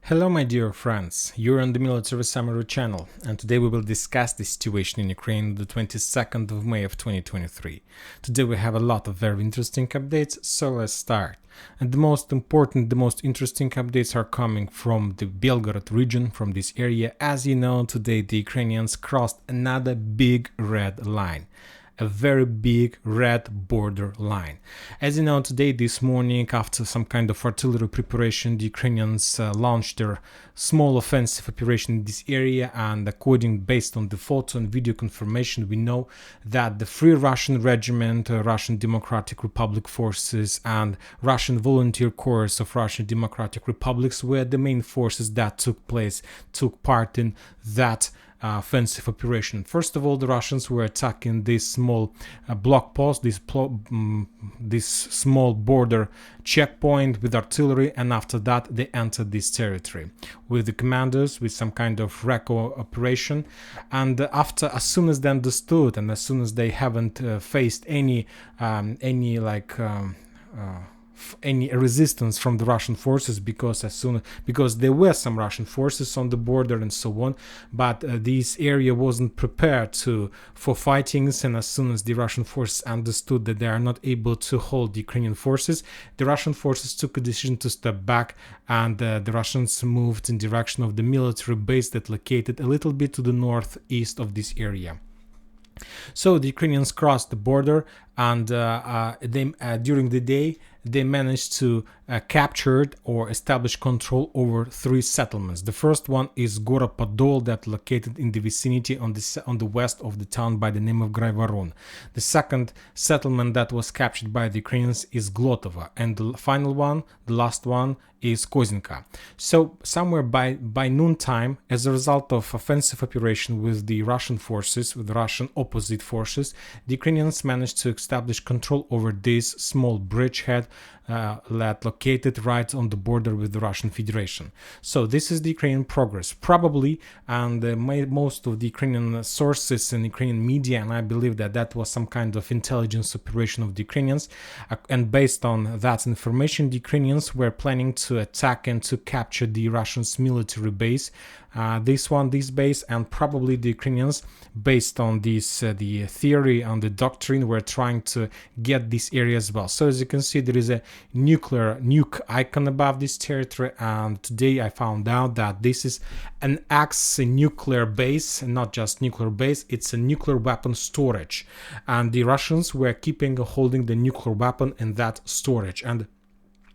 Hello my dear friends, you're on the Military Summary channel, and today we will discuss the situation in Ukraine on the 22nd of May of 2023. Today we have a lot of very interesting updates, so let's start. And the most important, the most interesting updates are coming from the Belgorod region, from this area. As you know, today the Ukrainians crossed another big red line. A very big red border line. As you know, today, this morning, after some kind of artillery preparation, the Ukrainians launched their small offensive operation in this area, and based on the photo and video confirmation, we know that the Free Russian Regiment, Russian Democratic Republic forces, and Russian Volunteer Corps of Russian Democratic Republics were the main forces that took part in that offensive operation. First of all, the Russians were attacking this small block post, this small border checkpoint with artillery, and after that they entered this territory with the commanders, with some kind of RECO operation. And as soon as they understood, and as soon as they haven't faced any resistance from the Russian forces, because there were some Russian forces on the border and so on, but this area wasn't prepared for fightings. And as soon as the Russian forces understood that they are not able to hold the Ukrainian forces, the Russian forces took a decision to step back, and the Russians moved in direction of the military base that located a little bit to the northeast of this area. So the Ukrainians crossed the border, and during the day they managed to capture or establish control over 3 settlements. The first one is Goropodol, that located in the vicinity on the west of the town by the name of Graivoron. The second settlement that was captured by the Ukrainians is Glotova, and the final one, the last one, is Kozinka. So somewhere by noontime, as a result of offensive operation with the Russian forces, with the Russian opposite forces, the Ukrainians managed to establish control over this small bridgehead that located right on the border with the Russian Federation. So this is the Ukrainian progress, probably, and most of the Ukrainian sources and Ukrainian media, and I believe that was some kind of intelligence operation of the Ukrainians, and based on that information, the Ukrainians were planning to attack and to capture the Russians' military base, this base, and probably the Ukrainians, based on this the theory and the doctrine, were trying to get this area as well. So as you can see, there is a nuke icon above this territory, and today I found out that this is an nuclear base, and not just nuclear base, it's a nuclear weapon storage, and the Russians were holding the nuclear weapon in that storage.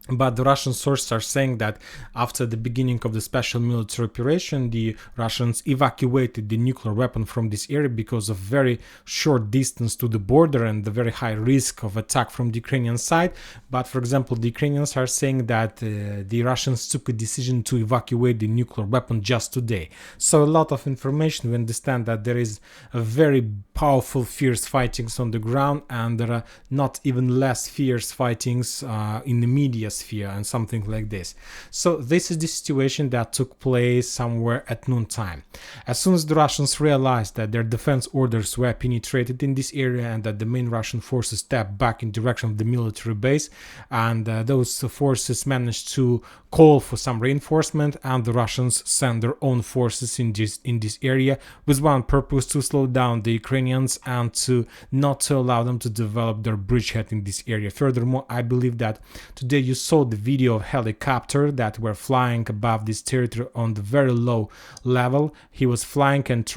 But the Russian sources are saying that after the beginning of the special military operation, the Russians evacuated the nuclear weapon from this area because of very short distance to the border and the very high risk of attack from the Ukrainian side. But for example, the Ukrainians are saying that the Russians took a decision to evacuate the nuclear weapon just today. So a lot of information. We understand that there is a very powerful, fierce fightings on the ground, and there are not even less fierce fightings in the media sphere and something like this. So this is the situation that took place somewhere at noontime. As soon as the Russians realized that their defense orders were penetrated in this area and that the main Russian forces stepped back in direction of the military base, and those forces managed to call for some reinforcement, and the Russians sent their own forces in this area with one purpose: to slow down the Ukrainians and to not allow them to develop their bridgehead in this area. Furthermore, I believe that today you saw the video of helicopter that were flying above this territory on the very low level. He was flying and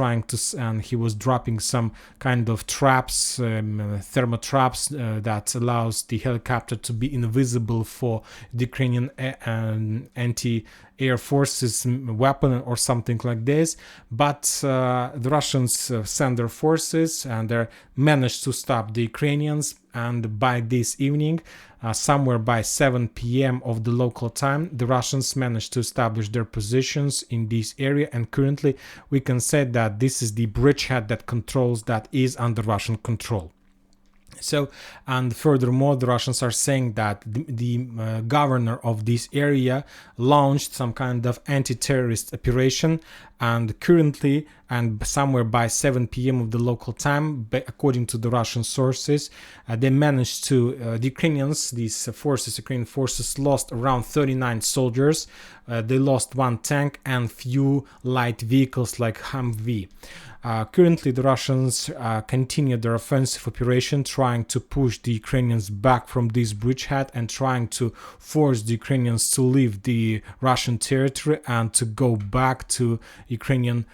he was dropping some kind of traps, thermo traps, that allows the helicopter to be invisible for the Ukrainian anti-air forces weapon or something like this. But the Russians sent their forces and they managed to stop the Ukrainians, and by this evening, somewhere by 7 p.m. of the local time, the Russians managed to establish their positions in this area, and currently we can say that this is the bridgehead that is under Russian control. So, and furthermore, the Russians are saying that the governor of this area launched some kind of anti-terrorist operation, and currently, and somewhere by 7 p.m. of the local time, according to the Russian sources, they managed to, the Ukrainians, Ukrainian forces lost around 39 soldiers. They lost one tank and few light vehicles like Humvee. Currently, the Russians continue their offensive operation, trying to push the Ukrainians back from this bridgehead and trying to force the Ukrainians to leave the Russian territory and to go back to Ukrainian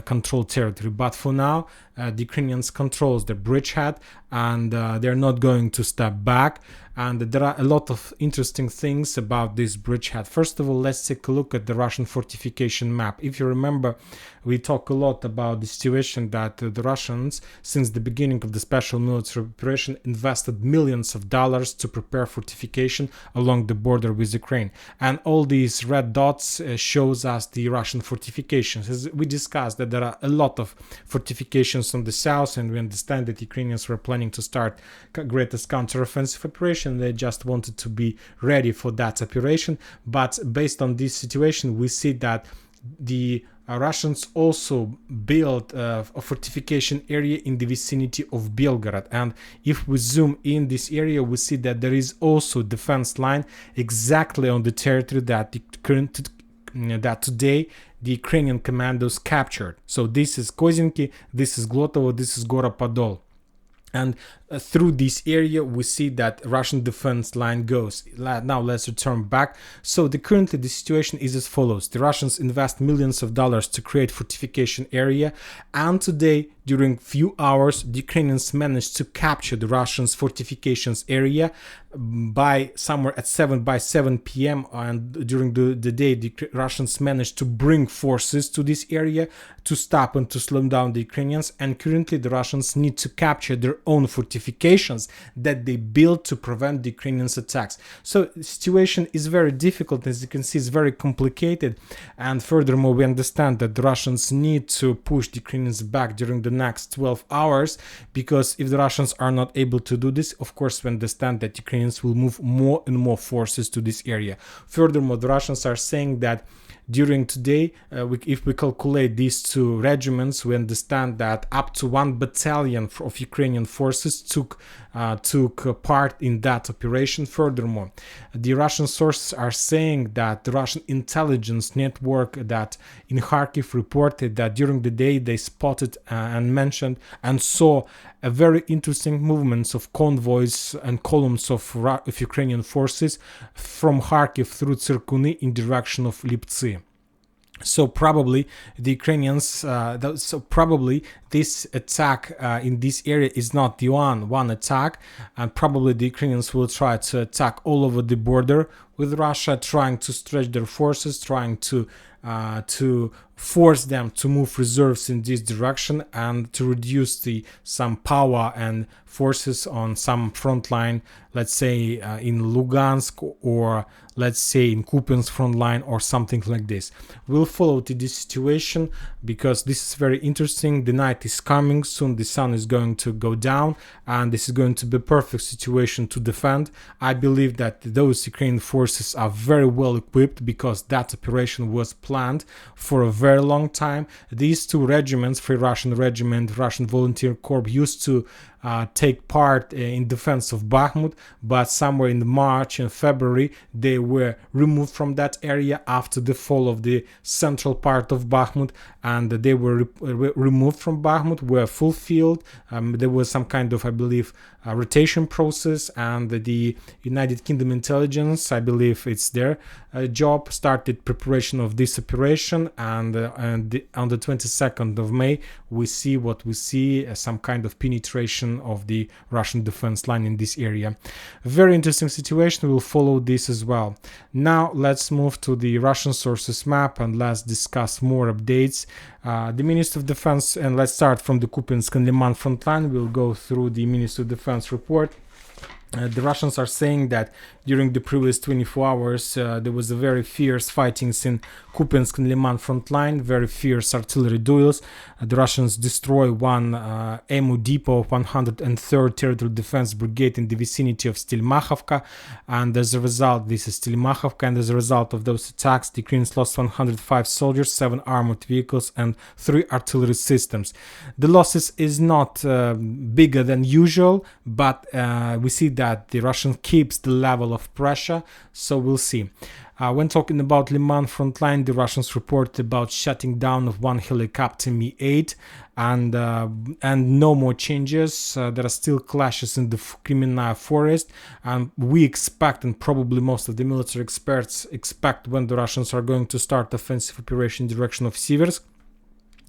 controlled territory. But for now, the Ukrainians controls the bridgehead, and they're not going to step back. And there are a lot of interesting things about this bridgehead. First of all, let's take a look at the Russian fortification map. If you remember, we talk a lot about the situation that the Russians, since the beginning of the special military operation, invested millions of dollars to prepare fortification along the border with Ukraine. And all these red dots shows us the Russian fortifications. As we discussed, that there are a lot of fortifications on the south, and we understand that Ukrainians were planning to start greatest counteroffensive operation. They just wanted to be ready for that operation. But based on this situation, we see that the Russians also built a fortification area in the vicinity of Belgorod, and if we zoom in this area, we see that there is also defense line exactly on the territory that today the Ukrainian commandos captured. So this is Kozinki, this is Glotovo, this is Goropodol. And through this area, we see that Russian defense line goes. Now let's return back. So currently the situation is as follows. The Russians invest millions of dollars to create fortification area. And today, during few hours, the Ukrainians managed to capture the Russians' fortifications area by somewhere at 7 p.m. And during the day, the Russians managed to bring forces to this area to stop and to slow down the Ukrainians. And currently the Russians need to capture their own fortifications that they built to prevent the Ukrainians' attacks. So the situation is very difficult. As you can see, it's very complicated. And furthermore, we understand that the Russians need to push the Ukrainians back during the next 12 hours, because if the Russians are not able to do this, of course we understand that Ukrainians will move more and more forces to this area. Furthermore, the Russians are saying that during today, if we calculate these two regiments, we understand that up to 1 battalion of Ukrainian forces took part in that operation. Furthermore, the Russian sources are saying that the Russian intelligence network that in Kharkiv reported that during the day they spotted and mentioned and saw a very interesting movements of convoys and columns of Ukrainian forces from Kharkiv through Tsirkuni in direction of Liptsi. So probably the Ukrainians, this attack in this area is not the one attack, and probably the Ukrainians will try to attack all over the border with Russia, trying to stretch their forces, trying to force them to move reserves in this direction and to reduce some power and forces on some front line, let's say in Lugansk, or let's say in Kupiansk front line, or something like this. We'll follow this situation because this is very interesting. The night is coming, soon the sun is going to go down, and this is going to be a perfect situation to defend. I believe that those Ukrainian forces are very well equipped because that operation was planned for a very long time. These two regiments, Free Russian Regiment, Russian Volunteer Corps, used to take part in defense of Bakhmut, but somewhere in March and February they were removed from that area after the fall of the central part of Bakhmut, and they were removed from Bakhmut, were fulfilled. There was some kind of, I believe, rotation process, and the United Kingdom intelligence, I believe it's their job, started preparation of this operation, and on the 22nd of May we see what we see, some kind of penetration of the Russian defense line in this area. Very interesting situation. We will follow this as well. Now let's move to the Russian sources map and let's discuss more updates. The Ministry of Defense, and let's start from the Kupiansk and Liman front line. We'll go through the Ministry of Defense report. The Russians are saying that during the previous 24 hours there was a very fierce fightings in Kupiansk and Liman front line, very fierce artillery duels. The Russians destroy one ammo depot of 103rd Territorial Defense Brigade in the vicinity of Stelmakhovka, and as a result, this is Stelmakhovka, and as a result of those attacks, the Ukrainians lost 105 soldiers, 7 armored vehicles, and 3 artillery systems. The losses is not bigger than usual, but we see that the Russian keeps the level of pressure, so we'll see. When talking about Liman frontline, the Russians reported about shutting down of one helicopter Mi-8, and no more changes. There are still clashes in the Kremenaya forest, and we expect, and probably most of the military experts expect, when the Russians are going to start offensive operation in direction of Siversk.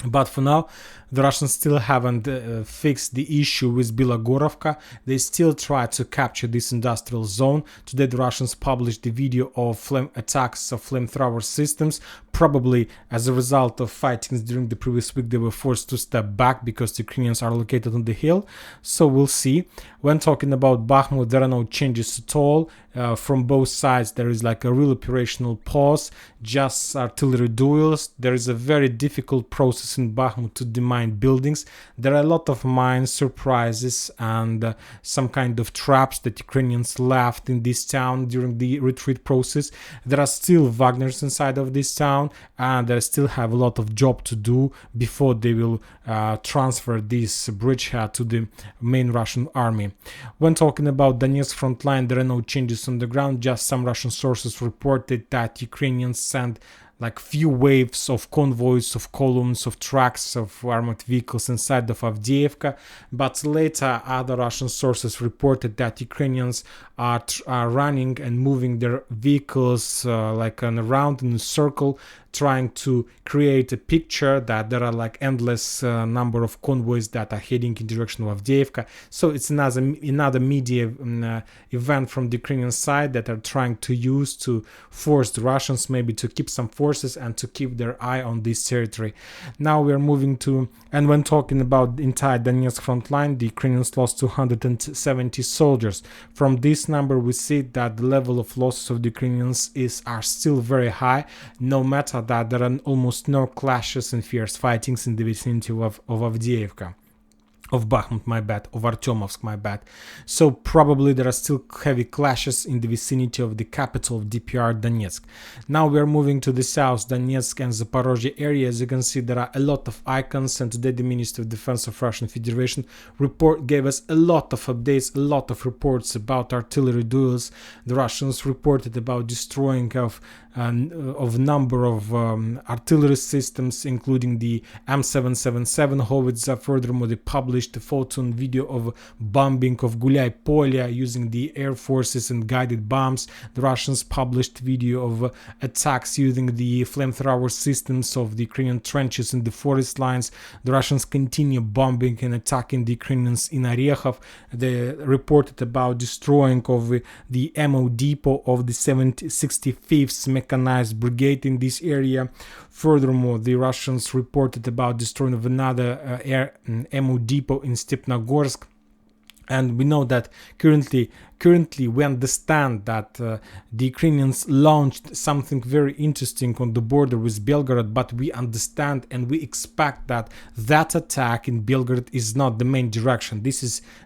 But for now, the Russians still haven't fixed the issue with Bilogorovka. They still try to capture this industrial zone. Today, the Russians published the video of attacks of flamethrower systems. Probably as a result of fightings during the previous week, they were forced to step back because the Ukrainians are located on the hill. So we'll see. When talking about Bakhmut, there are no changes at all. From both sides, there is like a real operational pause, just artillery duels. There is a very difficult process in Bakhmut to demine buildings. There are a lot of mines, surprises, and some kind of traps that Ukrainians left in this town during the retreat process. There are still Wagners inside of this town, and they still have a lot of job to do before they will transfer this bridgehead to the main Russian army. When talking about Donetsk front line, there are no changes on the ground. Just some Russian sources reported that Ukrainians sent like few waves of convoys, of columns, of trucks, of armored vehicles inside of Avdiivka, but later other Russian sources reported that Ukrainians are running and moving their vehicles like around in a circle, trying to create a picture that there are like endless number of convoys that are heading in direction of Avdiivka. So it's another media event from the Ukrainian side that are trying to use to force the Russians maybe to keep some forces and to keep their eye on this territory. Now we are moving to, and when talking about the entire Donetsk front line, the Ukrainians lost 270 soldiers. From this number, we see that the level of losses of the Ukrainians are still very high, no matter that there are almost no clashes and fierce fightings in the vicinity of Avdiivka. Of Bakhmut, my bad, of Artyomovsk, my bad. So probably there are still heavy clashes in the vicinity of the capital of DPR, Donetsk. Now we are moving to the south, Donetsk and Zaporozhye area. As you can see, there are a lot of icons, and today the Ministry of Defense of Russian Federation gave us a lot of updates, a lot of reports about artillery duels. The Russians reported about destroying of number of artillery systems, including the M777 howitzer. Furthermore, they published a photo and video of bombing of Gulay Polya using the air forces and guided bombs. The Russians published video of attacks using the flamethrower systems of the Ukrainian trenches in the forest lines. The Russians continue bombing and attacking the Ukrainians in Orekhov. They reported about destroying of the ammo depot of the 65th Mechanized Brigade in this area. Furthermore, the Russians reported about destroying of another ammo depot in Stepnogorsk. And we know that currently we understand that the Ukrainians launched something very interesting on the border with Belgorod, but we understand and we expect that attack in Belgorod is not the main direction.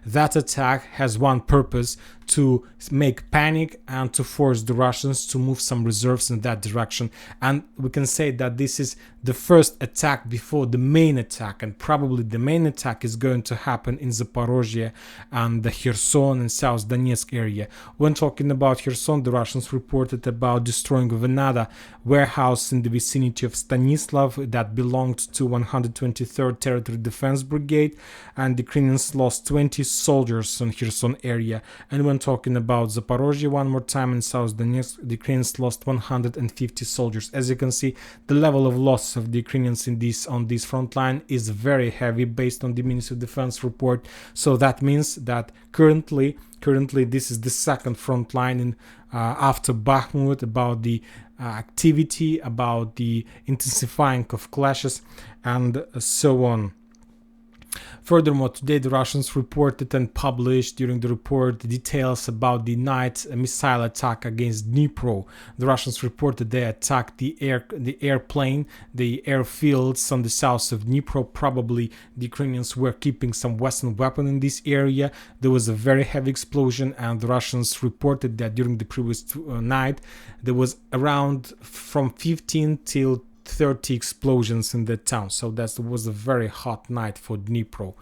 That attack has one purpose: to make panic and to force the Russians to move some reserves in that direction. And we can say that this is the first attack before the main attack, and probably the main attack is going to happen in Zaporozhye and the Kherson and South Donetsk area. When talking about Kherson, the Russians reported about destroying of another warehouse in the vicinity of Stanislav that belonged to 123rd Territorial Defense Brigade, and the Ukrainians lost 20 soldiers in Kherson area. And when talking about Zaporozhye one more time in South Donetsk, the Ukrainians lost 150 soldiers. As you can see, the level of loss of the Ukrainians on this front line is very heavy based on the Ministry of Defense report. So that means that currently this is the second front line after Bakhmut, about the activity, about the intensifying of clashes, and so on. Furthermore, today the Russians reported and published during the report details about the night missile attack against Dnipro. The Russians reported they attacked the airplane, the airfields on the south of Dnipro. Probably the Ukrainians were keeping some Western weapon in this area. There was a very heavy explosion, and the Russians reported that during the previous night there was around from 15 till 30 explosions in the town. So that was a very hot night for Dnipro.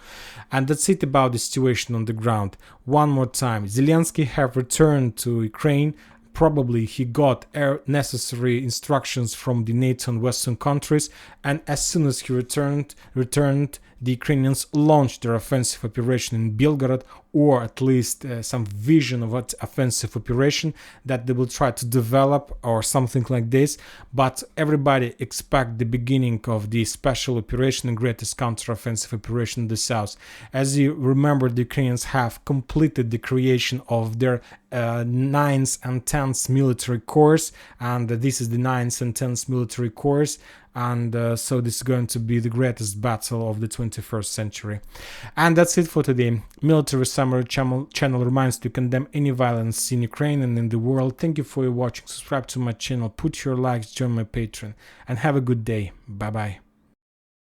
And that's it about the situation on the ground. One more time, Zelensky have returned to Ukraine. Probably he got necessary instructions from the NATO and Western countries, and as soon as he returned, the Ukrainians launched their offensive operation in Belgorod, or at least some vision of what offensive operation that they will try to develop or something like this. But everybody expect the beginning of the special operation and greatest counter-offensive operation in the south. As you remember, the Ukrainians have completed the creation of their 9th and 10th military corps, and this is the 9th and 10th military corps. And so this is going to be the greatest battle of the 21st century. And that's it for today. Military Summary channel reminds to condemn any violence in Ukraine and in the world. Thank you for your watching. Subscribe to my channel, put your likes, join my Patreon, and have a good day. Bye bye.